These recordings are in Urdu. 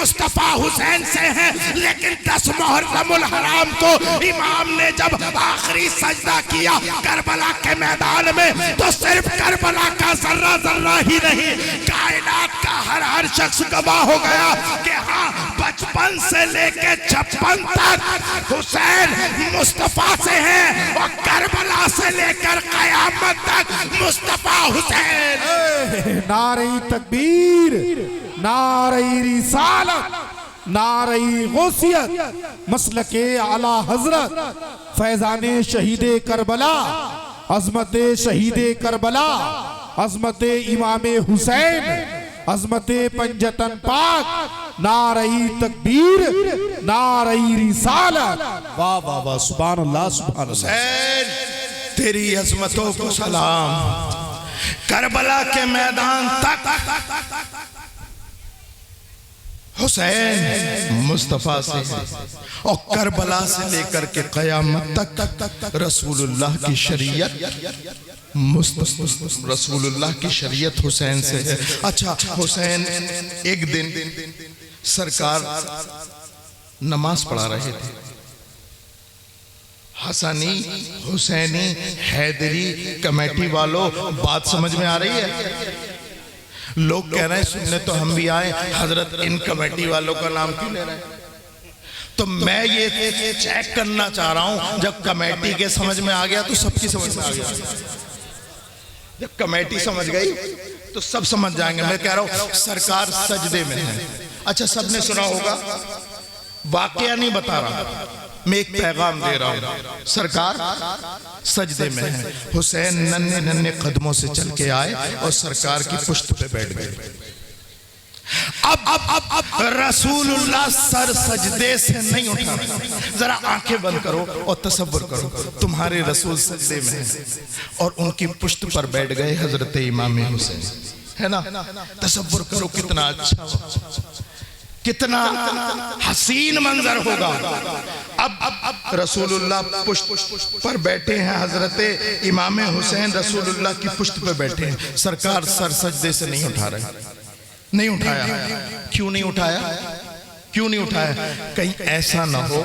مصطفیٰ حسین سے ہیں، لیکن 10 محرم الحرام کو امام نے جب آخری سجدہ کیا کربلا کے میدان میں، تو صرف کربلا کا ذرہ ذرہ ہی نہیں، کائنات کا ہر شخص گواہ ہو گیا کہ ہاں 55 سے لے کے 56 تک حسین مصطفیٰ سے ہیں، اور کربلا سے لے کر قیامت تک مصطفیٰ حسین۔ نعرہ تکبیر، نعرہ رسالت، نعرہ غوثیت، مسلک اعلی حضرت، فیضان شہید کربلا، عظمت شہید کربلا، عظمت امام حسین، عظمت پنجتن پاک، نعرہ تکبیر، نعرہ رسالت۔ واہ واہ واہ، سبحان اللہ سبحان اللہ۔ حسین تیری عظمتوں کو سلام، کربلا کے میدان تک حسین مصطفیٰ سے اور کربلا سے لے کر کے قیامت تک رسول اللہ کی شریعت، رسول اللہ کی شریعت حسین سے ہے۔ اچھا حسین ایک دن سرکار نماز پڑھا رہے تھے، حسنی حسینی حیدری کمیٹی والوں بات سمجھ میں آ رہی ہے؟ لوگ کہہ رہے ہیں سننے تو ہم بھی آئے، حضرت ان کمیٹی والوں کا نام کیوں لے رہے ہیں؟ تو میں یہ چیک کرنا چاہ رہا ہوں، جب کمیٹی کے سمجھ میں آ گیا تو سب کی سمجھ میں آ گیا، جب کمیٹی سمجھ گئی تو سب سمجھ جائیں گے۔ میں کہہ رہا ہوں سرکار سجدے میں ہے۔ اچھا سب نے سنا ہوگا، واقعہ نہیں بتا رہا، میں ایک پیغام دے رہا ہوں، سرکار سجدے میں ہے، حسین ننھے ننھے قدموں سے چل کے آئے اور سرکار کی پشت پہ بیٹھ گئے۔ اب رسول اللہ سر سجدے سے نہیں اٹھا رہے، ذرا آنکھیں بند کرو اور تصور کرو تمہارے رسول سجدے میں ہیں اور ان کی پشت پر بیٹھ گئے حضرت امام حسین، ہے نا؟ تصور کرو کتنا اچھا، کتنا حسین منظر ہوگا۔ اب رسول اللہ پشت پر بیٹھے ہیں، حضرت امام حسین رسول اللہ کی پشت پر بیٹھے ہیں، سرکار سر سجدے سے نہیں اٹھا رہے، نہیں اٹھایا۔ کیوں نہیں اٹھایا؟ کیوں نہیں اٹھایا؟ کہیں ایسا نہ ہو،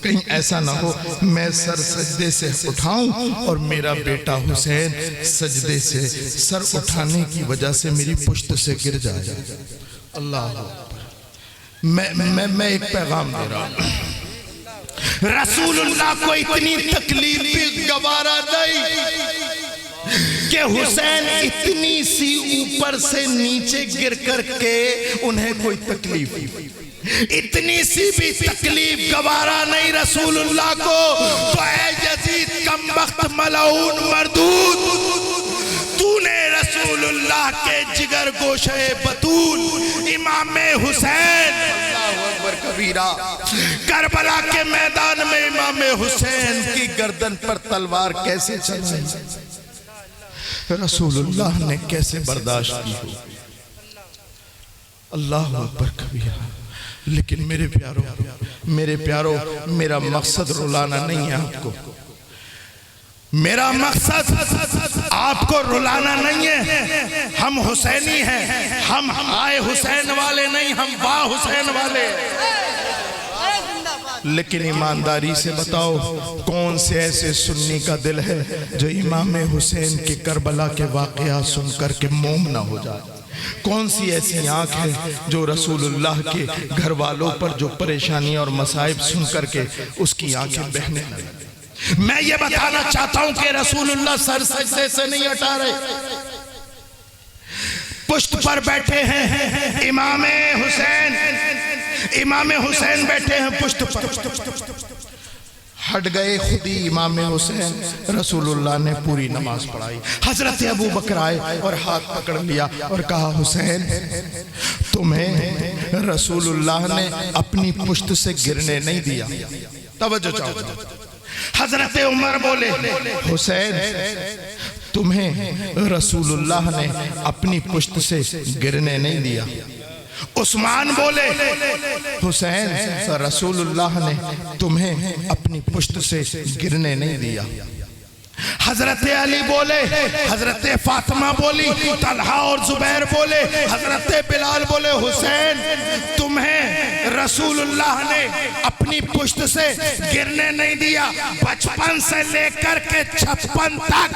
کہیں ایسا نہ ہو میں سر سجدے سے اٹھاؤں اور میرا بیٹا حسین سجدے سے سر اٹھانے کی وجہ سے میری پشت سے گر جائے۔ اللہ میں ایک پیغام دے رہا ہوں، رسول اللہ کو اتنی تکلیف بھی گوارا نہیں کہ حسین اتنی سی اوپر سے نیچے گر کر کے انہیں کوئی تکلیف، اتنی سی بھی تکلیف گوارا نہیں رسول اللہ کو۔ تو اے یزید کمبخت ملعون مردود، تو نے رسول اللہ کے جگر گوشے بطول امام حسین کبیرہ کربلا کے میدان میں امام حسین کی گردن پر تلوار کیسے چلائی، رسول اللہ نے کیسے برداشت کی ہو؟ اللہ اکبر کبیرہ۔ لیکن میرے پیارو میرا مقصد رلانا نہیں ہے آپ کو، میرا مقصد آپ کو رلانا نہیں ہے۔ ہم حسینی ہیں، ہم آئے حسین والے نہیں، ہم با حسین والے۔ لیکن ایمانداری سے بتاؤ کون سے ایسے سنی کا دل ہے جو امام حسین کے کربلا کے واقعات سن کر کے موم نہ ہو جائے؟ کون سی ایسی آنکھ ہے جو رسول اللہ کے گھر والوں پر جو پریشانی اور مصائب سن کر کے اس کی آنکھیں بہنے لگیں؟ میں یہ بتانا چاہتا ہوں کہ رسول اللہ سر سجدے سے نہیں ہٹا رہے، پشت پر بیٹھے ہیں امام حسین، امام حسین بیٹھے ہیں پشت پر، ہٹ گئے خودی امام حسین، رسول اللہ نے پوری نماز پڑھائی۔ حضرت ابو بکر آئے اور ہاتھ پکڑ لیا اور کہا حسین تمہیں رسول اللہ نے اپنی پشت سے گرنے نہیں دیا۔ توجہ چاہو۔ حضرت عمر بولے حسین تمہیں رسول اللہ نے اپنی پشت سے گرنے نہیں دیا۔ عثمان بولے حسین رسول اللہ نے تمہیں اپنی پشت سے گرنے نہیں دیا۔ حضرت علی بولے، حضرت فاطمہ بولی، طلحہ اور زبیر بولے، حضرت بلال بولے حسین تمہیں رسول اللہ نے اپنی پشت سے گرنے نہیں دیا، بچپن سے لے کر کے 56 تک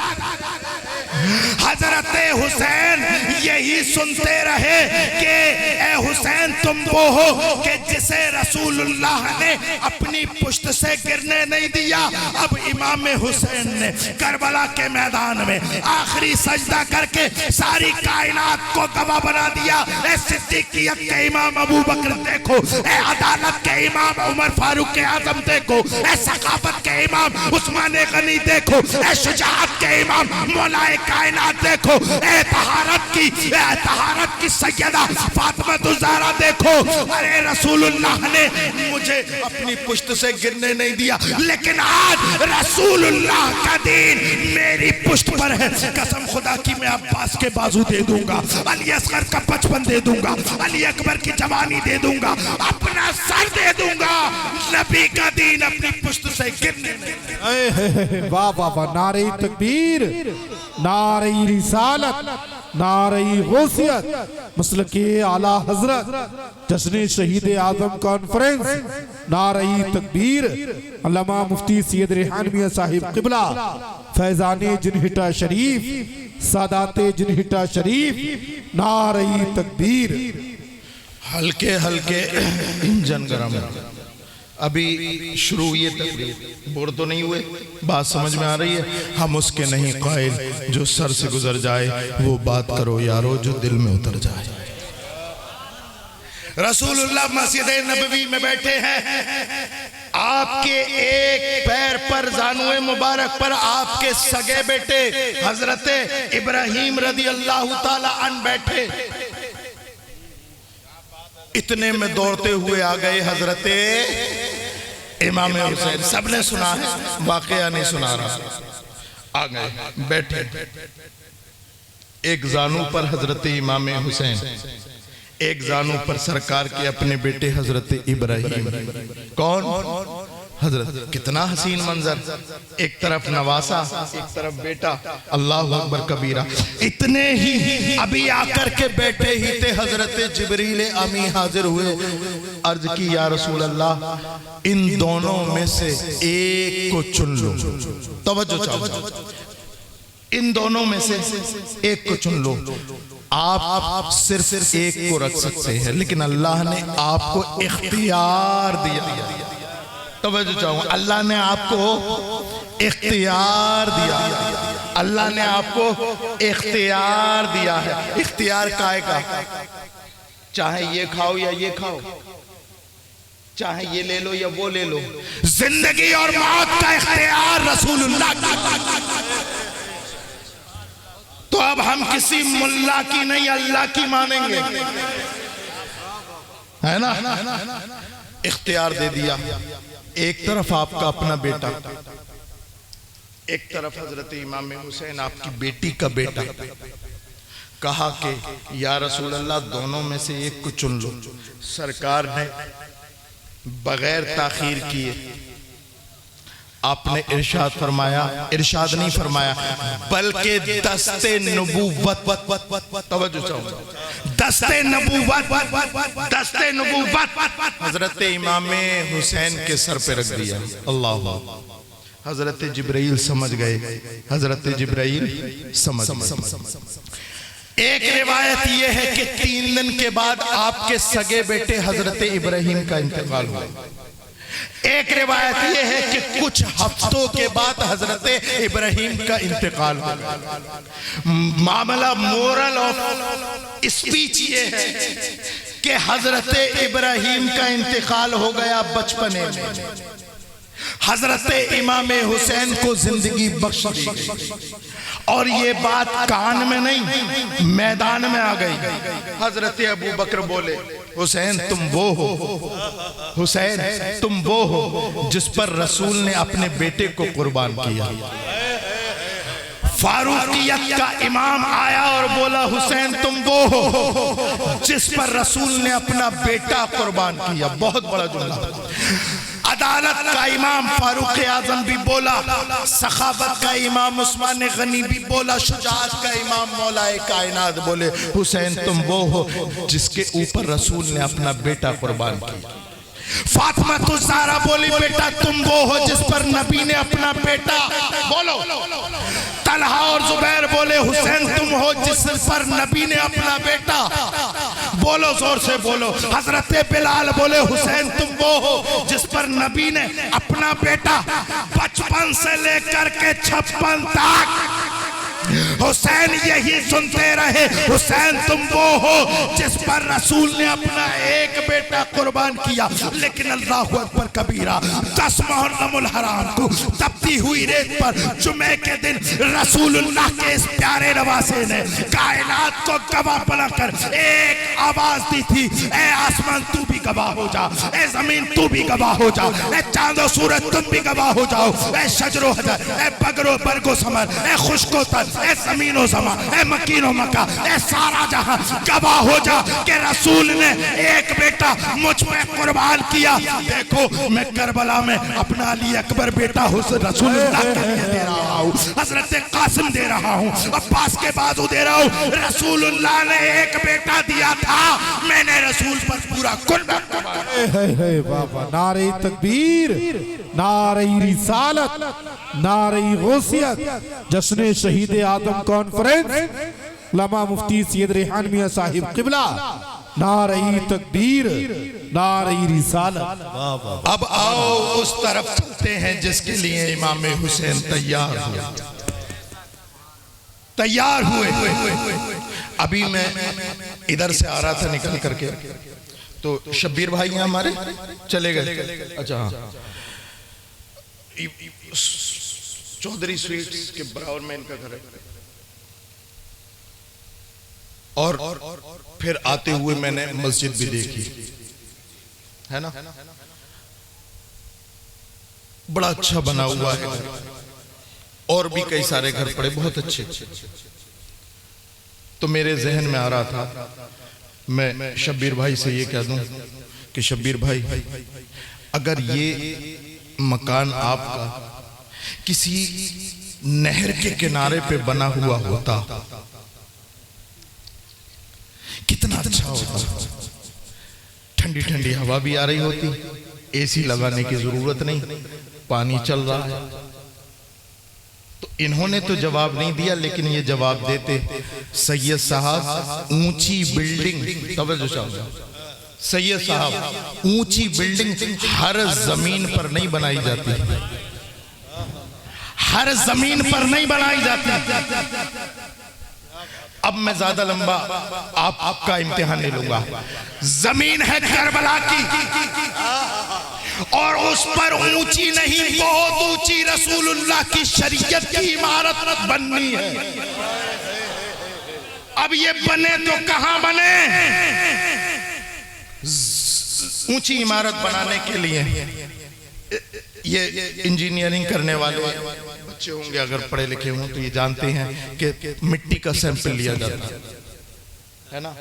حضرت حسین یہی سنتے رہے کہ اے حسین تم وہ ہو کہ جسے رسول اللہ نے اپنی پشت سے گرنے نہیں دیا۔ اب امام حسین نے کربلا کے میدان میں آخری سجدہ کر کے ساری کائنات کو گواہ بنا دیا۔ اے صدیقیت کے امام ابو بکر دیکھو، اے عدالت کے امام عمر فاروق اعظم دیکھو، اے ثقافت کے امام عثمان غنی دیکھو، اے شجاعت کے امام مولا کائنات دیکھو، اے طہارت کی سیدہ فاطمہ الزہرا دیکھو۔ ارے رسول اللہ نے مجھے اپنی پشت سے گرنے نہیں دیا، لیکن آج رسول اللہ کا دین میری پشت پر ہے۔ قسم خدا کی میں عباس کے بازو دے دوں گا، علی اصغر کا 55 دے دوں گا، علی اکبر کی جوانی دے دوں گا، اپنا سر دے دوں گا، نبی کا دین اپنی پشت سے گرنے نہیں دیا۔ واہ واہ واہ، نعرہ تکبیر، نعرہ رسالت، نعرہ غوثیت، مسلک اعلیٰ حضرت، جشن شہید اعظم کانفرنس، نعرہ تکبیر، علامہ مفتی سید ریحان میاں صاحب قبلہ، فیضان جنہٹا شریف، سادات جنہٹا شریف، نعرہ تکبیر۔ ہلکے ہلکے انجن گرم، ابھی شروع ہوئی ہے تقریر، بور تو نہیں ہوئے، بات سمجھ میں آ رہی ہے؟ ہم اس کے نہیں قائل جو سر سے گزر جائے، وہ بات کرو یارو جو دل میں اتر جائے۔ رسول اللہ مسجد نبوی میں بیٹھے ہیں، آپ کے ایک پیر پر زانوے مبارک پر آپ کے سگے بیٹے حضرت ابراہیم رضی اللہ تعالی عنہ بیٹھے۔ اتنے میں دوڑتے ہوئے آ گئے حضرت امام حسین، سب نے سنا ہے، واقعہ نہیں سنا رہا، آ گئے بیٹھے، ایک زانو پر حضرت امام حسین، ایک زانو پر سرکار کے اپنے بیٹے حضرت ابراہیم۔ کون؟ حضرت۔ کتنا حسین منظر، ایک طرف نواسا، ایک طرف بیٹا، اللہ اکبر کبیرہ۔ اتنے ہی ابھی آ کر کے بیٹھے ہی تھے حضرت جبریل امی حاضر ہوئے، عرض کی یا رسول اللہ ان دونوں میں سے ایک کو چن لو، توجہ چاہو، ان دونوں میں سے ایک کو چن لو۔ آپ صرف ایک کو رکھ سکتے ہیں، لیکن اللہ نے آپ کو اختیار دیا، توجہ چاہوں، اللہ نے آپ کو اختیار دیا، اللہ نے آپ کو اختیار دیا ہے۔ اختیار کائے کا؟ چاہے یہ کھاؤ یا یہ کھاؤ، چاہے یہ لے لو یا وہ لے لو، زندگی اور موت کا اختیار رسول اللہ کا۔ تو اب ہم کسی ملا کی نہیں اللہ کی مانیں گے، ہے نا؟ اختیار دے دیا، ایک طرف آپ کا اپنا بیٹا، ایک طرف حضرت امام حسین آپ کی بیٹی کا بیٹا۔ کہا کہ یا رسول اللہ دونوں میں سے ایک کو چن لو۔ سرکار نے بغیر تاخیر کیے آپ نے ارشاد فرمایا، ارشاد نہیں فرمایا بلکہ دست نبوت، توجہ چاہو، دست نبوت حضرت امام حسین کے سر پہ رکھ دیا۔ اللہ، حضرت جبرائیل سمجھ گئے، حضرت جبرائیل سمجھ گئے۔ ایک روایت یہ ہے کہ 3 دن کے بعد آپ کے سگے بیٹے حضرت ابراہیم کا انتقال ہوا۔ ایک روایت یہ ہے کہ کچھ ہفتوں کے بعد حضرت ابراہیم کا انتقال ہوا۔ معاملہ مورل آف اسپیچ یہ ہے کہ حضرت ابراہیم کا انتقال ہو گیا بچپنے میں، حضرت امام حسین کو زندگی بخش دی گئی، اور یہ بات کان میں نہیں میدان میں آ گئی۔ حضرت ابو بکر بولے حسین تم وہ ہو، حسین تم وہ ہو جس پر رسول نے اپنے بیٹے کو قربان کیا۔ فاروقیت کا امام آیا اور بولا حسین تم وہ ہو جس پر رسول نے اپنا بیٹا قربان کیا۔ بہت بڑا جملہ۔ عدالت کا امام فاروق اعظم بھی بولا، سخاوت کا امام عثمان غنی بھی بولا، شجاعت کا امام مولا کائنات بولے حسین تم وہ ہو جس کے اوپر رسول نے اپنا بیٹا قربان کیا۔ فاطمہ تو زہرا بولی بیٹا تم وہ ہو جس پر نبی نے اپنا بیٹا، بولو. طلحہ اور زبیر بولے حسین تم ہو جس پر نبی نے اپنا بیٹا، بولو زور سے بولو. حضرت بلال بولے حسین تم وہ ہو جس پر نبی نے اپنا بیٹا. 55 سے لے کر کے 56 تک حسین یہی سنتے رہے، حسین تم وہ ہو جس پر رسول نے اپنا ایک بیٹا قربان کیا. لیکن اللہ اکبر کبیرہ، 10 محرم الحرام کو تپتی ہوئی ریت پر جمعے کے دن رسول اللہ کے اس پیارے نواسے نے کائنات کو گواہ بنا کر ایک آواز دی تھی، اے آسمان تو بھی گواہ ہو جا، اے زمین تو بھی گواہ ہو جا، اے چاند و سورج تم بھی گواہ ہو جاؤ، اے شجر و حجر، اے بگر و برگ و ثمر، اے خشک و تر، اے زمین و زمان، اے مکین و مکہ، اے سارا جہاں گواہ ہو جا کہ رسول نے ایک بیٹا مجھ پہ قربان کیا. دیکھو میں کربلا میں اپنا علی اکبر بیٹا رسول اللہ کے لیے دے رہا ہوں، حضرت قاسم دے رہا ہوں، عباس کے بازو دے رہا ہوں. رسول اللہ نے ایک بیٹا دیا تھا، میں نے رسول پر پورا قربان کیا. نعرہ تکبیر، نعرہ رسالت، نعرہ غوثیت. جشن شہید آدم کانفرنس، علامہ مفتی سید ریحان میاں صاحب قبلہ. نعرہ تکبیر، نعرہ رسالت. اب آؤ اس طرف چلتے ہیں جس کے لیے امام حسین تیار ہوئے. ابھی میں ادھر سے آ رہا تھا نکل کر کے تو شبیر بھائی ہیں ہمارے چلے گئے. اچھا ہاں، چودھری سویٹس کے براور میں ان کا گھر ہے. اور پھر آتے ہوئے میں نے مسجد بھی دیکھی ہے نا، بڑا اچھا بنا ہوا ہے. اور بھی کئی سارے گھر پڑے بہت اچھے. تو میرے ذہن میں آ رہا تھا میں شبیر بھائی سے یہ کہہ دوں کہ شبیر بھائی اگر یہ مکان آپ کا کسی نہر کے کنارے پہ بنا ہوا ہوتا کتنا اچھا ہوتا. ٹھنڈی ٹھنڈی ہوا بھی آ رہی ہوتی، اے سی لگانے کی ضرورت نہیں، پانی چل رہا ہے. تو انہوں نے تو جواب نہیں دیا، لیکن یہ جواب دیتے سید صاحب اونچی بلڈنگ، توجہ صاحب، سید صاحب اونچی بلڈنگ ہر زمین پر نہیں بنائی جاتی، ہر زمین پر نہیں بنائی جاتی. اب میں زیادہ لمبا آپ کا امتحان نہیں لوں گا. زمین ہے کربلا کی اور اس پر اونچی نہیں بہت اونچی رسول اللہ کی شریعت کی عمارت بننی ہے. اب یہ بنے تو کہاں بنے؟ اونچی عمارت بنانے کے لیے یہ انجینئرنگ کرنے والے بچے ہوں گے اگر پڑھے لکھے ہوں تو یہ جانتے ہیں کہ مٹی کا سیمپل لیا جاتا ہے نا،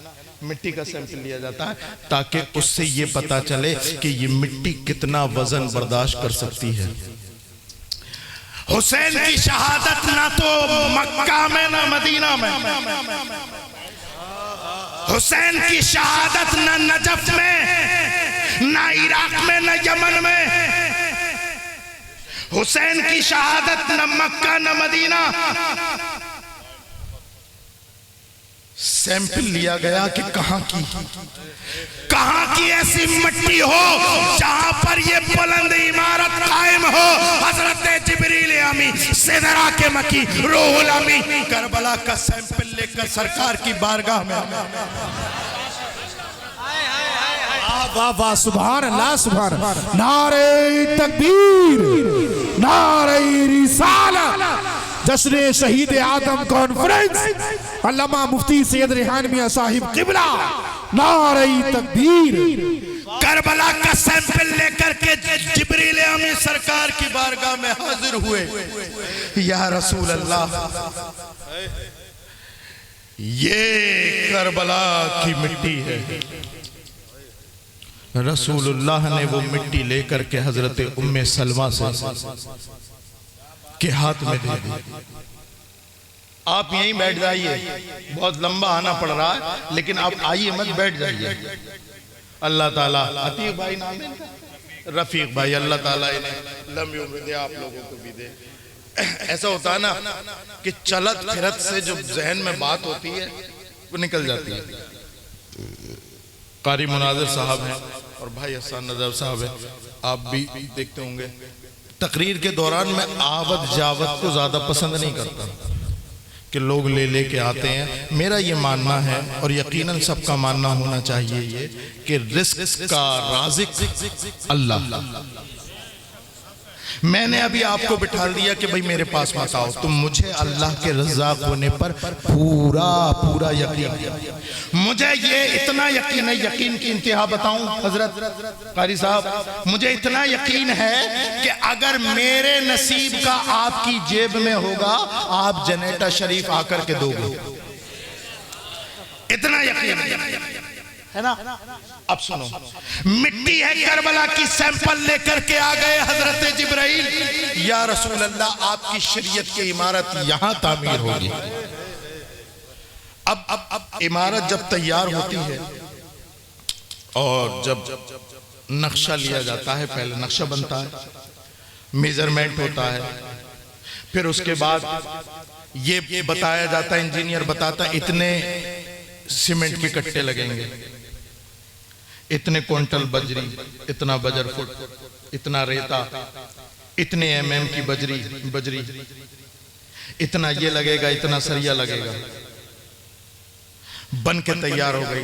مٹی کا سیمپل لیا جاتا ہے تاکہ اس سے یہ پتا چلے کہ یہ مٹی کتنا وزن برداشت کر سکتی ہے. حسین کی شہادت نہ تو مکہ میں نہ مدینہ میں، حسین کی شہادت نہ نجف میں نہ عراق میں نہ یمن میں، حسین کی شہادت نہ مکہ نہ مدینہ. سیمپل لیا گیا کہ کہاں کی ایسی مٹی ہو جہاں پر یہ بلند عمارت قائم ہو. حضرت جبریل امی سدرہ کے مکی روح الامی کربلا کا سیمپل لے کر سرکار کی بارگاہ میں. واہ واہ، سبحان اللہ، سبحان اللہ. نعرہ تکبیر، نعرہ رسالت. جشن شہید آدم کانفرنس، علامہ مفتی سید ریحان میاں صاحب قبلہ. نعرہ تکبیر. کربلا کا سیمپل لے کر کے جبریل امی سرکار کی بارگاہ میں حاضر ہوئے. یا رسول اللہ، یہ کربلا کی مٹی ہے. رسول اللہ نے وہ مٹی لے کر کے حضرت ام سلمہ سے کے ہاتھ میں دے دی. آپ یہیں بیٹھ جائیے، بہت لمبا آنا پڑ رہا ہے لیکن آپ آئیے مت، بیٹھ جائیے. اللہ تعالیٰ عتیق بھائی نام ہے رفیق بھائی، اللہ تعالیٰ انہیں لمبی عمر دے، آپ لوگوں کو بھی دے۔ ایسا ہوتا ہے نا کہ چلت پھرت سے جو ذہن میں بات ہوتی ہے وہ نکل جاتی ہے۔ قاری مناظر صاحب ہیں اور بھائی احسان نظر صاحب ہیں، آپ بھی دیکھتے ہوں گے تقریر کے دوران میں آوت جاوت کو زیادہ پسند نہیں کرتا کہ لوگ لے لے کے آتے ہیں۔ میرا یہ ماننا ہے اور یقیناً سب کا ماننا ہونا چاہیے یہ کہ رزق کا رازق اللہ۔ میں نے ابھی آپ کو بٹھا دیا کہ بھئی میرے پاس مت آؤ، تم مجھے اللہ کے رزاق ہونے پر پورا یقین ہے۔ مجھے یہ اتنا یقین ہے، یقین کی انتہا بتاؤں حضرت قاری صاحب، مجھے اتنا یقین ہے کہ اگر میرے نصیب کا آپ کی جیب میں ہوگا آپ جنیٹا شریف آ کر کے دو گے، اتنا یقین ہے نا۔ اب سنو، مٹی ہے کربلا کی سیمپل لے کر کے آ گئے حضرت جبرائیل، یا رسول اللہ آپ کی شریعت کی عمارت یہاں تعمیر ہوگی۔ اب عمارت جب تیار ہوتی ہے اور جب نقشہ لیا جاتا ہے، پہلے نقشہ بنتا ہے، میجرمنٹ ہوتا ہے، پھر اس کے بعد یہ بتایا جاتا ہے، انجینئر بتاتا ہے اتنے سیمنٹ کے کٹے لگیں گے، اتنے کوئنٹل بجری، اتنا بجر فٹ، اتنا ریتا، اتنے ایم ایم کی بجری، اتنا یہ لگے گا، اتنا سریا لگے گا۔ بن کے تیار ہو گئی،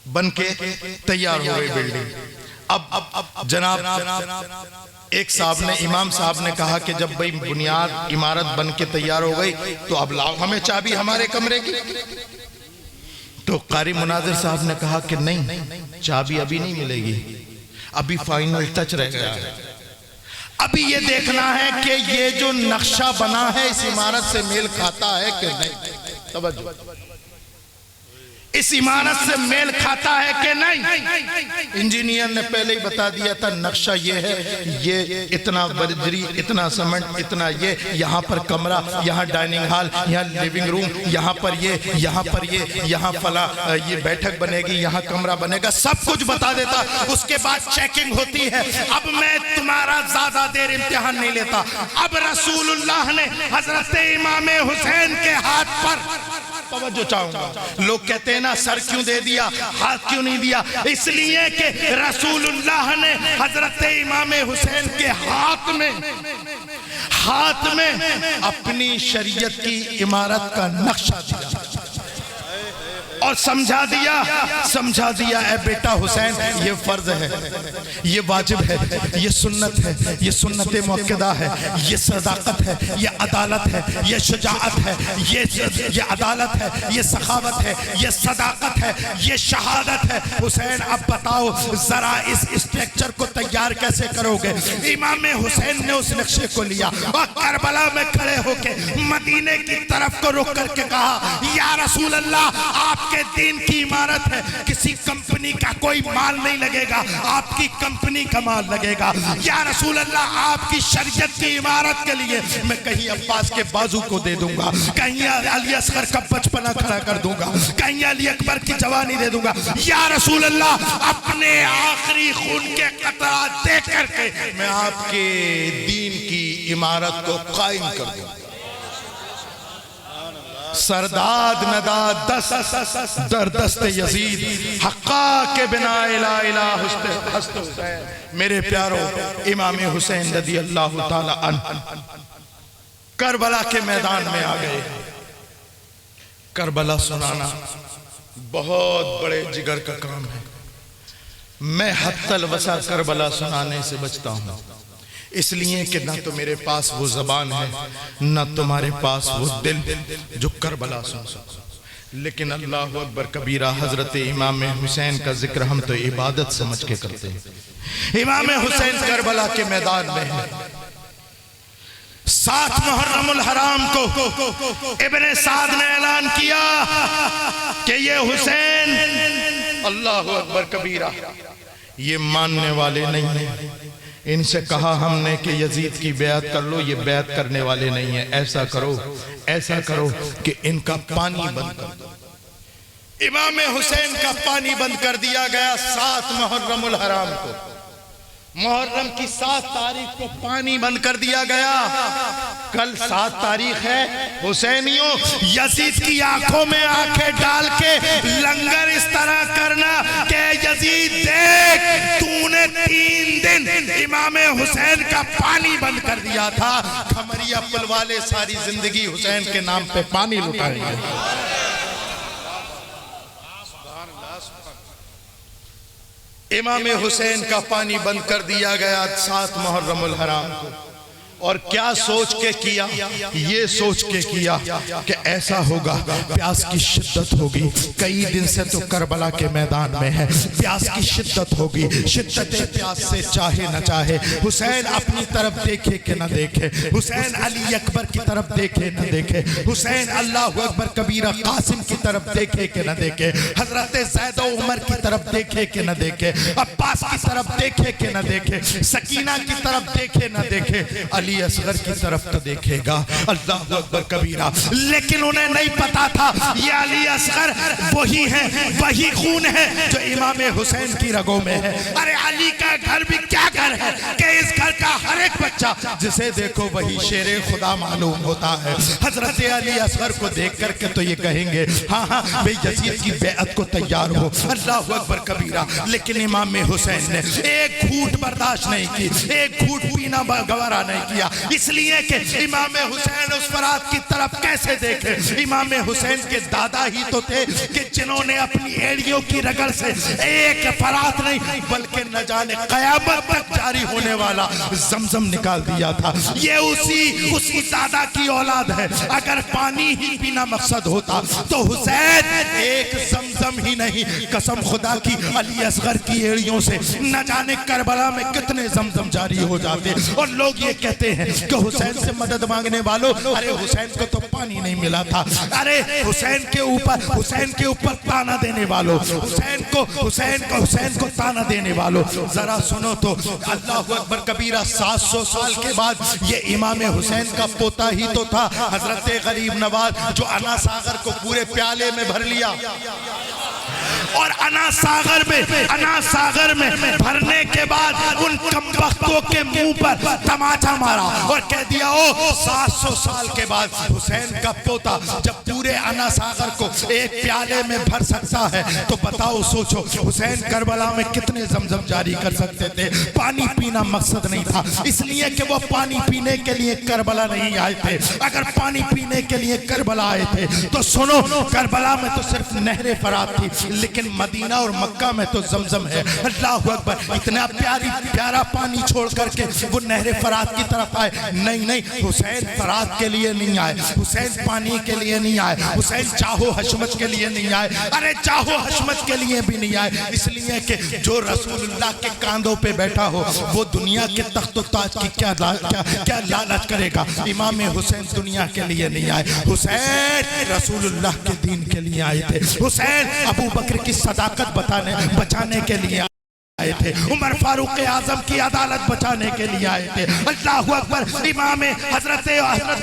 بن کے تیار ہو گئی بلڈنگ۔ اب جناب ایک صاحب نے، امام صاحب نے کہا کہ جب بھئی بنیاد عمارت بن کے تیار ہو گئی تو اب لاؤ ہمیں چابی ہمارے کمرے کی۔ تو قاری مناظر صاحب نے کہا کہ نہیں، چابی ابھی نہیں ملے گی، ابھی فائنل ٹچ رہ گیا ہے، ابھی یہ دیکھنا ہے کہ یہ جو نقشہ بنا ہے اس عمارت سے میل کھاتا ہے کہ نہیں۔ توجہ، اس عمارت سے میل کھاتا ہے کہ نہیں۔ انجینئر نے پہلے ہی بتا دیا تھا نقشہ یہ ہے، یہ اتنا بجری، اتنا سیمنٹ، اتنا یہ، یہاں پر کمرہ، یہاں ڈائننگ ہال، یہاں لیونگ روم، یہاں پر یہ، یہاں پر یہ، یہاں فلاں یہ بیٹھک بنے گی، یہاں کمرہ بنے گا، سب کچھ بتا دیتا۔ اس کے بعد چیکنگ ہوتی ہے۔ اب میں تمہارا زیادہ دیر امتحان نہیں لیتا، اب رسول اللہ نے حضرت امام حسین کے ہاتھ پر توجہ چاہوں گا۔ لوگ کہتے ہیں نا سر کیوں دے دیا، ہاتھ کیوں نہیں دیا؟ اس لیے کہ رسول اللہ نے حضرت امام حسین کے ہاتھ میں اپنی شریعت کی عمارت کا نقشہ دیا اور سمجھا دیا اے بیٹا حسین، یہ فرض ہے، یہ واجب ہے، یہ سنت ہے، یہ سنت مؤکدہ ہے، یہ صداقت ہے، یہ عدالت ہے، یہ شجاعت ہے، یہ عدالت ہے، یہ سخاوت ہے، یہ صداقت ہے، یہ شہادت ہے۔ حسین اب بتاؤ ذرا اس اسٹرکچر کو تیار کیسے کرو گے؟ امام حسین نے اس نقشے کو لیا اور کربلا میں کھڑے ہو کے مدینے کی طرف کو رخ کر کے کہا، یا رسول اللہ آپ کے دین کی عمارت ہے، کسی کمپنی کا کوئی مال نہیں لگے گا، آپ کی کمپنی کا مال لگے گا۔ یا رسول اللہ آپ کی شریعت کی عمارت کے لیے میں کہیں عباس کے بازو کو دے دوں گا، کہیں علی اصغر کا بچپنا کھڑا کر دوں گا، کہیں علی اکبر کی جوانی دے دوں گا۔ یا رسول اللہ اپنے آخری خون کے قطرات دے کر کے میں آپ کے دین کی عمارت کو قائم کر دوں گا۔ سرداد نداد دست در دست یزید، حقا کے بنا الہ الہ ہست حسین۔ میرے پیارو، امام حسین رضی اللہ تعالی عنہ کربلا کے میدان میں آ گئے۔ کربلا سنانا بہت بڑے جگر کا کام ہے، میں حتی الوسع کربلا سنانے سے بچتا ہوں، اس لیے کہ نہ تو میرے پاس وہ زبان ہے، نہ تمہارے پاس وہ دل جو کربلا سن سکو۔ لیکن اللہ اکبر کبیرہ، حضرت امام حسین کا ذکر ہم تو عبادت سمجھ کے کرتے ہیں۔ امام حسین کربلا کے میدان میں ہے۔ 7 محرم الحرام کو ابن سعد نے اعلان کیا کہ یہ حسین، اللہ اکبر کبیرہ، یہ ماننے والے نہیں ہیں۔ ان سے کہا ہم نے کہ یزید کی بیعت کر لو، یہ بیعت کرنے والے نہیں ہیں، ایسا کرو کہ ان کا پانی بند کر دو۔ امام حسین کا پانی بند کر دیا گیا 7 محرم الحرام کو، محرم کی 7 تاریخ کو پانی بند کر دیا گیا۔ کل 7 تاریخ ہے، حسینیوں یزید کی آنکھوں میں آنکھیں ڈال کے لنگر اس طرح کرنا کہ یزید دیکھ تو نے 3 دن امام حسین کا پانی بند کر دیا تھا، کھمریا پل والے ساری زندگی حسین کے نام پہ پانی لٹائیں گے۔ امام حسین کا پانی بند کر دیا گیا 7 محرم الحرام کو، اور کیا سوچ کے کیا؟ یہ سوچ کے کیا کہ ایسا ہوگا، پیاس کی شدت ہوگی، کئی دن سے تو کربلا کے میدان میں ہے، پیاس کی شدت ہوگی، شدت پیاس سے چاہے نہ چاہے، حسین اپنی طرف دیکھے کہ نہ دیکھے، حسین علی اکبر کی طرف دیکھے نہ دیکھے، حسین اللہ اکبر کبیرہ قاسم کی طرف دیکھے کہ نہ دیکھے، حضرت زید و عمر کی طرف دیکھے کہ نہ دیکھے، عباس کی طرف دیکھے کہ نہ دیکھے، سکینہ کی طرف دیکھے نہ دیکھے، علی اصغر کی طرف تو دیکھے گا، اللہ اکبر کبیرہ۔ لیکن انہیں نہیں پتا تھا یہ علی اصغر وہی ہے، وہی خون ہے جو امام حسین کی رگوں میں ہے۔ ارے علی کا گھر بھی کیا گھر ہے کہ اس گھر کا ہر ایک بچہ جسے دیکھو وہی شیر خدا معلوم ہوتا ہے۔ حضرت علی اصغر کو دیکھ کر کے تو یہ کہیں گے ہاں ہاں بے یزید کی بیعت کو تیار ہو، اللہ اکبر کبیرہ۔ لیکن امام حسین نے ایک گھونٹ برداشت نہیں کی، ایک گھونٹ پینا گوارا نہیں کیا، اس لیے کہ امام حسین اس فرات کی طرف کیسے دیکھے؟ امام حسین کے دادا ہی تو تھے کہ جنہوں نے اپنی ایڑیوں کی رگڑ سے ایک فرات نہیں بلکہ نہ جانے قیامت تک جاری ہونے والا زمزم نکال دیا تھا۔ یہ اسی دادا کی اولاد ہے۔ اگر پانی ہی پینا مقصد ہوتا تو حسین ایک زمزم ہی نہیں، قسم خدا کی علی اصغر کی ایڑیوں سے نہ جانے کربلا میں کتنے زمزم جاری ہو جاتے۔ اور لوگ یہ کہتے ہیں کہ حسین سے مدد مانگنے والوں، ارے حسین کو تو پانی نہیں ملا تھا، ارے حسین کے اوپر تانا دینے والوں، حسین کو تانا دینے والوں، ذرا سنو تو اللہ اکبر کبیرہ۔ 700 سال کے بعد یہ امام حسین کا پوتا ہی تو تھا حضرت غریب نواز، جو انا ساغر کو پورے پیالے میں بھر لیا، اور انا ساغر میں بھرنے کے بعد ان کمبختوں کے منہ پر تماچا مارا اور کہہ دیا 700 سال کے بعد حسین کا پوتا جب پورے انا ساغر کو ایک پیالے میں بھر سکتا ہے تو بتاؤ، سوچو حسین کربلا میں کتنے زمزم جاری کر سکتے تھے۔ پانی پینا مقصد نہیں تھا، اس لیے کہ وہ پانی پینے کے لیے کربلا نہیں آئے تھے۔ اگر پانی پینے کے لیے کربلا آئے تھے تو سنو، کربلا میں تو صرف نہر فرات تھی، لیکن مدینہ اور مکہ میں تو زمزم ہے۔ اللہ اکبر، اتنا پیارا پانی چھوڑ کر کے وہ نہر فرات کی طرف آئے؟ نہیں، حسین فرات کے لیے نہیں آئے، حسین پانی کے لیے نہیں آئے، حسین چاہو حشمت کے لیے نہیں آئے، ارے چاہو حشمت کے لیے بھی نہیں آئے، اس لیے کہ جو رسول اللہ کے کاندھوں پہ بیٹھا ہو وہ دنیا کے تخت و تاج کی کیا لالچ کرے گا۔ امام حسین دنیا کے لیے نہیں آئے، حسین رسول اللہ کے دین کے لیے آئے تھے، حسین ابو بکر کی صداقت بچانے کے لیے آئے تھے، عمر فاروق اعظم کی عدالت بچانے کے لیے آئے تھے، اللہ اکبر، امام حضرت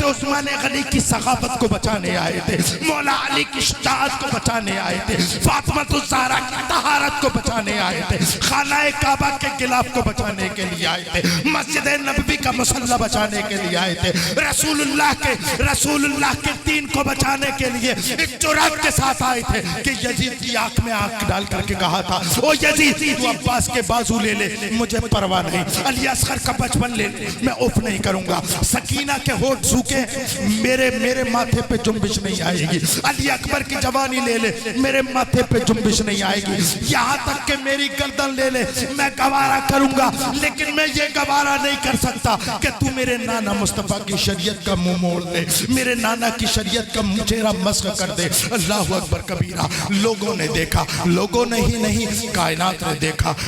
عثمان غنی کی ثقافت کو بچانے آئے تھے، مولا علی کی شجاعت کو بچانے آئے تھے، فاطمہ الزہرا کی طہارت کو بچانے آئے تھے، خانہ کعبہ کے غلاف کو بچانے کے لیے آئے تھے، مسجد نبوی کا مصلی بچانے کے لیے آئے تھے، رسول اللہ کے دین کو بچانے کے لیے ایک جرأت کے ساتھ آئے تھے کہ یزید کی آنکھ میں آنکھ ڈال کر کے کہا تھا، او یزید تو عباس کے بازو لے لے، مجھے پرواہ نہیں، علی اصغر کا بچپن لے لے، میں اف نہیں کروں گا، سکینہ کے ہونٹ سوکھے، میرے ماتھے پہ جنبش نہیں آئے گی، علی اکبر کی جوانی لے لے، میرے ماتھے پہ جنبش نہیں آئے گی، یہاں تک کہ میری گردن لے لے، میں گوارا کروں گا، لیکن میں یہ گوارا نہیں کر سکتا کہ تو میرے نانا مصطفیٰ کی شریعت کا منہ موڑ دے، میرے نانا کی شریعت کا چہرہ مسخ کر دے۔ اللہ اکبر کبیرہ۔ لوگوں نے دیکھا، لوگوں نے ہی نہیں کائنات نے دیکھا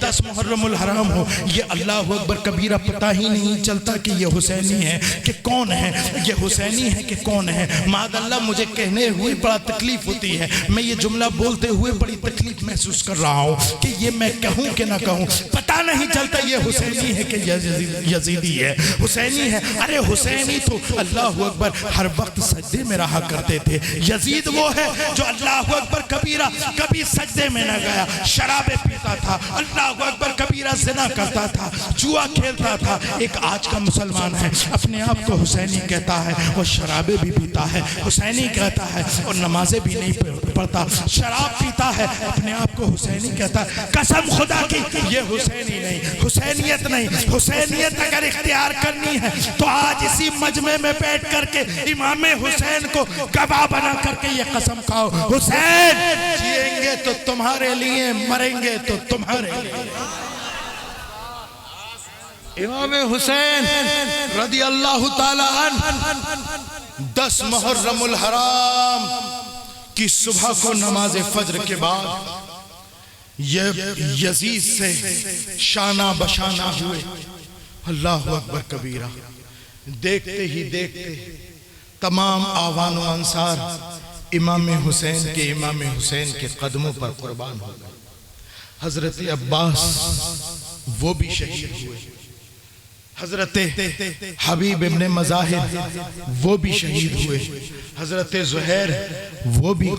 10 محرم الحرام ہو، یہ اللہ اکبر کبیرہ پتہ ہی نہیں چلتا کہ یہ حسینی ہے کہ کون ہے، یہ حسینی ہے کہ کون ہے۔ معاذ اللہ مجھے کہنے ہوئے بڑا تکلیف ہوتی ہے، میں یہ جملہ بولتے ہوئے بڑی تکلیف محسوس کر رہا ہوں کہ یہ میں کہوں کہ نہ کہوں، پتہ نہیں چلتا یہ حسینی ہے کہ یزیدی ہے۔ حسینی ہے، ارے حسینی تو اللہ اکبر ہر وقت سجدے میں رہا کرتے تھے۔ یزید وہ ہے جو اللہ اکبر کبیرہ کبھی سجدے میں نہ گیا، شرابیں پیتا تھا، اللہ اکبر کبیرہ زنا کرتا تھا، جوا کھیلتا تھا۔ ایک آج کا مسلمان ہے اپنے آپ کو حسینی کہتا ہے اور شرابیں بھی پیتا ہے، حسینی کہتا ہے اور نمازیں بھی نہیں پڑھتا، شراب پیتا ہے، اپنے آپ کو حسینی کہتا ہے۔ قسم خدا کی یہ حسینی نہیں، حسینیت نہیں۔ حسینیت اگر اختیار کرنی ہے تو آج اسی مجمع میں بیٹھ کر کے امام حسین کو گواہ بنا کر کے یہ قسم کھاؤ، حسین جئیں گے تو تمہارے لیے، مریں گے تو تمہارے لیے۔ امام حسین رضی اللہ تعالی عنہ 10 محرم الحرام کی صبح کو نماز فجر کے بعد یزید سے شانہ بشانہ ہوئے۔ اللہ اکبر کبیرہ، دیکھتے ہی دیکھتے تمام آوان و انصار امام حسین کے قدموں پر قربان ہو گئے۔ حضرت عباس وہ بھی شہید ہوئے، حضرت حبیب ابن مظاہر وہ بھی شہید ہوئے، حضرت زہیر وہ بھی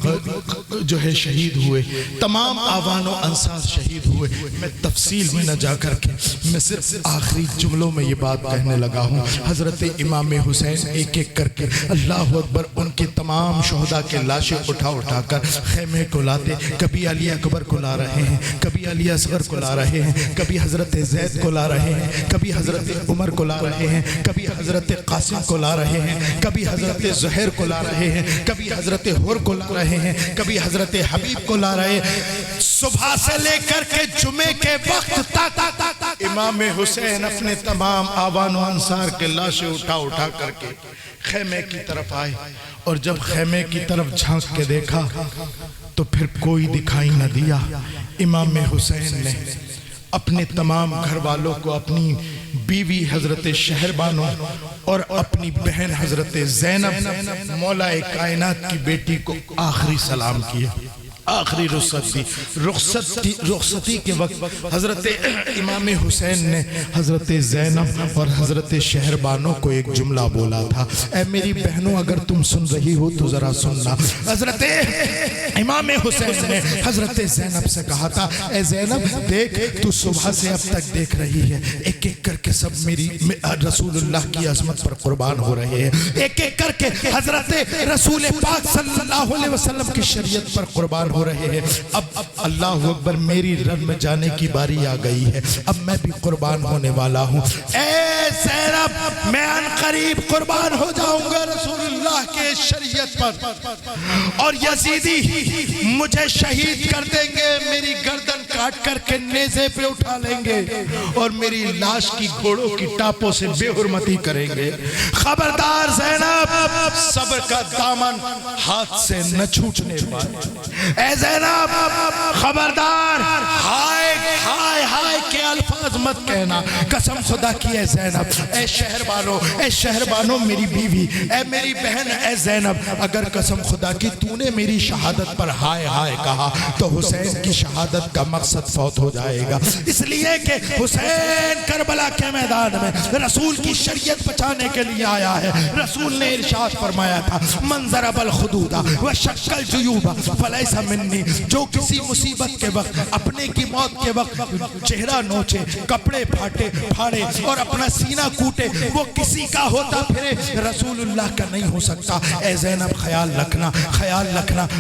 جو ہے شہید ہوئے، تمام آوان و انصار شہید ہوئے۔ میں تفصیل میں نہ جا کر کے میں صرف آخری جملوں میں یہ بات کہنے لگا ہوں۔ حضرت امام حسین ایک ایک کر کے اللہ اکبر ان کی تمام شہداء کے لاشیں اٹھا کر خیمے کو لاتے، کبھی علی اکبر کو لا رہے ہیں، کبھی علی اصغر کو لا رہے ہیں، کبھی حضرت زید کو لا رہے ہیں، کبھی حضرت عمر کو لا رہے ہیں، کبھی حضرت قاسم کو لا رہے ہیں، کبھی حضرت زہیر کو لا رہے ہیں، کبھی حضرت حر کو لا رہے ہیں، کبھی حضرت حبیب کو لا رہے ہیں۔ صبح سے لے کر کے جمعے کے وقت تک امام حسین اپنے تمام آوان و انصار کے لاشیں اٹھا کر کے خیمے کی طرف آئے، اور جب خیمے کی طرف جھانک کے دیکھا تو پھر کوئی دکھائی نہ دیا۔ امام حسین نے اپنے تمام گھر والوں کو، اپنی بیوی حضرت شہربانو اور اپنی بہن حضرت زینب مولا کائنات کی بیٹی کو آخری سلام کیا، آخری رخصتی کے وقت حضرت امام حسین نے حضرت زینب اور حضرت شہربانو کو ایک جملہ بولا تھا، اے میری بہنوں اگر تم سن رہی ہو تو ذرا سننا۔ حضرت امام حسین نے حضرت زینب سے کہا تھا، اے زینب دیکھ تو صبح سے اب تک دیکھ رہی ہے، ایک ایک کر کے سب میری رسول اللہ کی عظمت پر قربان ہو رہے ہیں، ایک ایک کر کے حضرت رسول پاک صلی اللہ علیہ وسلم کی شریعت پر قربان ہو رہے ہیں۔ اب اللہ اکبر میری رن میں جانے کی باری آ گئی ہے، اب میں بھی قربان ہونے والا ہوں۔ اے زینب میں ان قریب قربان ہو جاؤں گا رسول اللہ کے شریعت پر، اور یزیدی مجھے شہید کر دیں گے، میری گردن کاٹ کر کے نیزے پہ اٹھا لیں گے اور میری لاش کی گھوڑوں کی ٹاپوں سے بے حرمتی کریں گے۔ خبردار زینب، صبر کا دامن ہاتھ سے نہ چھوٹنے پائے۔ اے زینب خبردار، ہائے ہائے ہائے کے الفاظ مت کہنا، قسم خدا کی اے زینب، اے شہربانو میری بیوی، اے میری بہن، اے زینب اگر قسم خدا کی تو نے میری شہادت پر ہائے ہائے کہا تو حسین کی شہادت کا مقصد فوت ہو جائے گا، اس لیے کہ حسین کربلا کے میدان میں رسول کی شریعت بچانے کے لیے آیا ہے۔ رسول نے ارشاد فرمایا تھا، من ضرب الخدود وشق الجیوب فلیس منی، جو کسی مصیبت کے وقت، اپنے کی موت کے وقت چہرہ نوچے، کپڑے پھاڑے اور اپنا سینہ کوٹے، وہ کسی کا ہوتا پھرے رسول اللہ کا نہیں ہو سکتا۔ اے زینب خیال رکھنا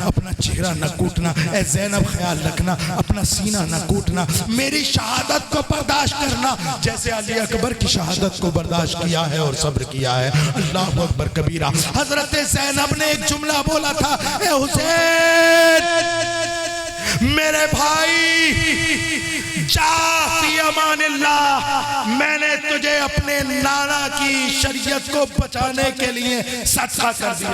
اپنا چہرہ نہ کوٹنا، اے زینب خیال رکھنا اپنا سینہ نہ کوٹنا، میری شہادت کو برداشت کرنا جیسے علی اکبر کی شہادت کو برداشت کیا ہے اور صبر کیا ہے۔ اللہ اکبر کبیرہ۔ حضرت زینب نے ایک جملہ بولا تھا، اے حسین میرے بھائی جا فی امان اللہ، میں نے تجھے اپنے نانا کی شریعت کو بچانے کے لیے صدقہ کر دیا۔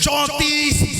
34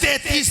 33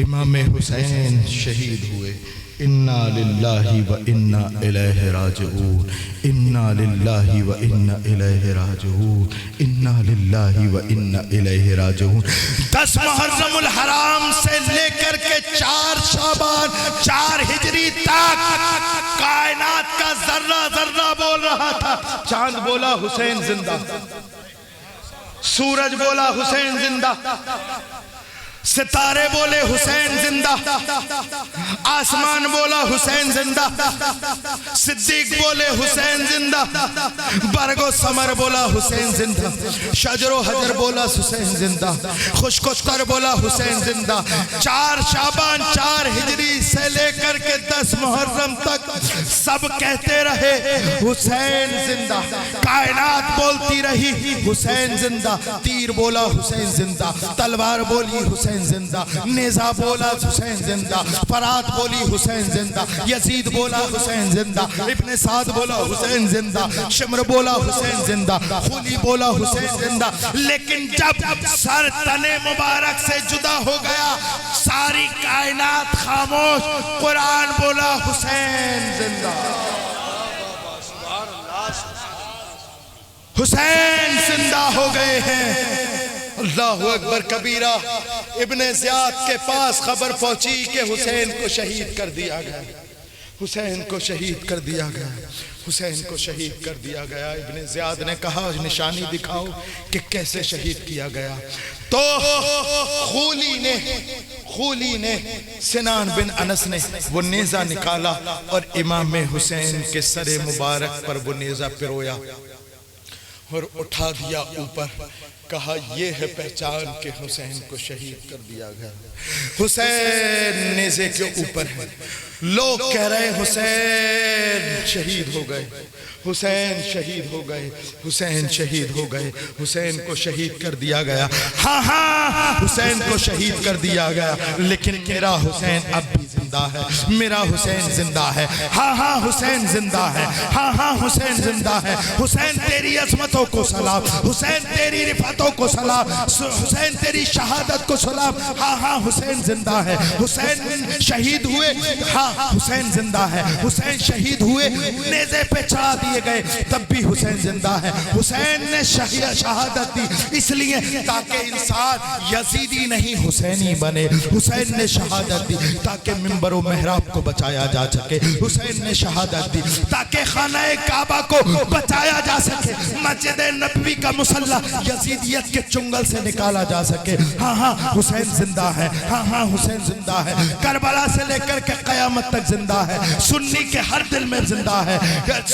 امام حسین شہید ہوئے. انا للہ و انا الیہ راجعون، انا للہ و انا الیہ راجعون، انا للہ و انا الیہ راجعون. 10 محرم الحرام سے لے کر کے 4 شعبان 4 ہجری تک کائنات کا ذرہ ذرہ بول رہا تھا. چاند بولا حسین زندہ، سورج بولا حسین زندہ، ستارے بولے حسین زندہ، آسمان بولا حسین زندہ، صدیق بولے حسین زندہ، برگ و ثمر بولا حسین زندہ، شجر و حجر بولا حسین زندہ، خشک و تر بولا حسین زندہ. 4 شعبان 4 ہجری سے لے کر کے 10 محرم تک سب کہتے رہے حسین زندہ. کائنات بولتی رہی حسین زندہ. تیر بولا حسین زندہ، تلوار بولی حسین زندہ، نیزہ بولا حسین زندہ، فرات بولی حسین زندہ، یزید بولا حسین زندہ، ابن سعد بولا حسین زندہ، شمر بولا حسین زندہ، خولی بولا حسین زندہ. لیکن جب سر تنے مبارک سے جدا ہو گیا ساری کائنات خاموش. قرآن بولا حسین زندہ. حسین زندہ ہو گئے ہیں. اللہ اکبر کبیرہ. ابن زیاد کے پاس خبر پہنچی کہ حسین کو شہید کر دیا گیا، حسین کو شہید کر دیا گیا، حسین کو شہید کر دیا گیا. ابن زیاد نے کہا نشانی دکھاؤ کہ کیسے شہید کیا گیا. تو خولی نے سنان بن انس نے وہ نیزہ نکالا اور امام حسین کے سر مبارک پر وہ نیزہ پرویا اور اٹھا دیا اوپر. کہا یہ ہے پہچان کہ حسین کو شہید کر دیا گیا. حسین نیزے کے اوپر ہے. لوگ کہہ رہے حسین شہید ہو گئے، حسین شہید ہو گئے، حسین شہید ہو گئے، حسین کو شہید کر دیا گیا. ہاں ہاں حسین کو شہید کر دیا گیا، لیکن میرا حسین اب بھی زندہ ہے، میرا حسین زندہ ہے. ہاں ہاں حسین زندہ ہے، ہاں ہاں حسین زندہ ہے. حسین تیری عظمتوں کو سلام، حسین تیری رفعتوں کو سلام، حسین تیری شہادت کو سلام. ہاں ہاں حسین زندہ ہے. حسین شہید ہوئے، ہاں حسین زندہ ہے. حسین شہید ہوئے، نیزے پہ چڑھا دیے گئے، تب بھی حسین زندہ ہے. حسین نے شہادت دی اس لیے تاکہ انسان یزیدی نہیں حسینی بنے. حسین نے شہادت دی تاکہ منبر و محراب کو بچایا جا سکے. حسین نے شہادت دی تاکہ خانہ کعبہ کو بچایا جا سکے. مسجد نبوی کا مصلی یزیدیت کے چنگل سے نکالا جا سکے. ہاں ہاں حسین زندہ ہے، ہاں ہاں حسین زندہ ہے. کربلا سے لے کر کے قیامت تک زندہ ہے. سنی کے ہر دل میں زندہ ہے،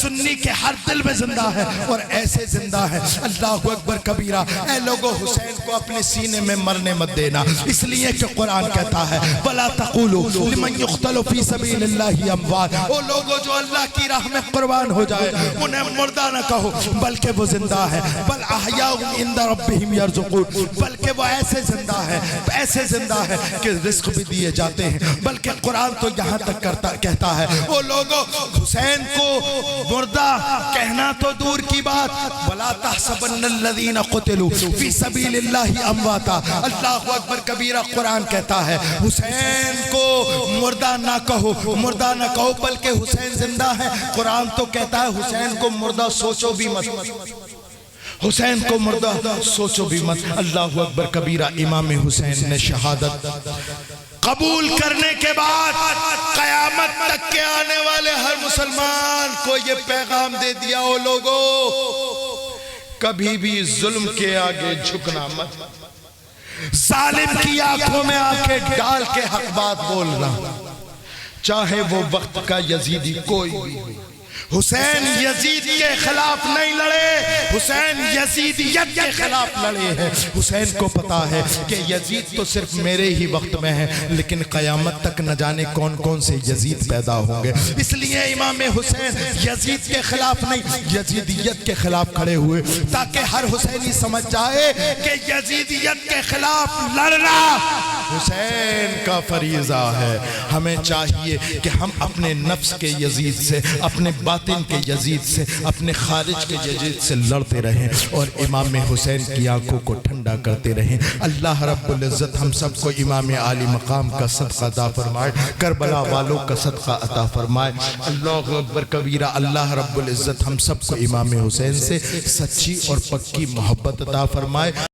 سنی کے ہر دل میں زندہ ہے اور ایسے زندہ ہے. اللہ اکبر کبیرہ. اے لوگو حسین کو اپنے سینے میں مرنے مت دینا، اس لیے کہ قرآن کہتا ہے وَلَا تَقُولُوا لِمَنْ يُقْتَلُ فِي سَبِيلِ اللَّهِ أَمْوَاتٌ. وہ لوگوں جو اللہ کی راہ میں قربان ہو جائے انہیں مردہ نہ کہو بلکہ وہ زندہ ہے. بل احیاء عند ربهم يرزقون. بلکہ وہ ایسے زندہ ہے، ایسے زندہ ہے کہ رزق بھی دیے جاتے ہیں. بلکہ قرآن تو یہاں تک کہتا ہے وہ لوگوں حسین کو مردہ کہنا تو دور کی بات. وَلَا تَحْسَبَنَّ الَّذِينَ قُتِلُوا فِي سَبِيلِ اللَّهِ أَمْوَاتًا. اللہ اکبر کبیرہ. قرآن کہتا ہے حسین کو مردہ نہ کہو، مردہ نہ کہو بلکہ حسین زندہ ہے. قرآن تو کہتا ہے حسین کو مردہ سوچو بھی مت، حسین کو مردہ سوچو بھی مت. اللہ اکبر کبیرہ. امام حسین نے شہادت قبول کرنے کے بعد قیامت تک کے آنے والے ہر مسلمان کو یہ پیغام دے دیا او لوگو کبھی بھی ظلم کے آگے جھکنا مت. ظالم کی آنکھوں میں آنکھیں ڈال کے حق بات بولنا، چاہے وہ وقت کا یزیدی کوئی بھی ہو. حسین یزید کے خلاف نہیں لڑے، حسین یزیدیت کے خلاف لڑے ہیں. حسین کو پتا ہے کہ یزید تو صرف میرے ہی وقت میں ہے، لیکن قیامت تک نہ جانے کون کون سے یزید پیدا ہوں گے. اس لیے امام حسین یزید کے خلاف نہیں یزیدیت کے خلاف کھڑے ہوئے، تاکہ ہر حسینی سمجھ جائے کہ یزیدیت کے خلاف لڑنا حسین کا فریضہ ہے. ہمیں چاہیے کہ ہم اپنے نفس کے یزید سے، اپنے باطن کے یزید سے، اپنے خارج کے یزید سے لڑتے رہیں اور امام حسین کی آنکھوں کو ٹھنڈا کرتے رہیں. اللہ رب العزت ہم سب کو امام عالی مقام کا صدقہ عطا فرمائے، کربلا والوں کا صدقہ عطا فرمائے. اللہ اکبر کبیرہ. اللہ رب العزت ہم سب کو امام حسین سے سچی اور پکی محبت عطا فرمائے.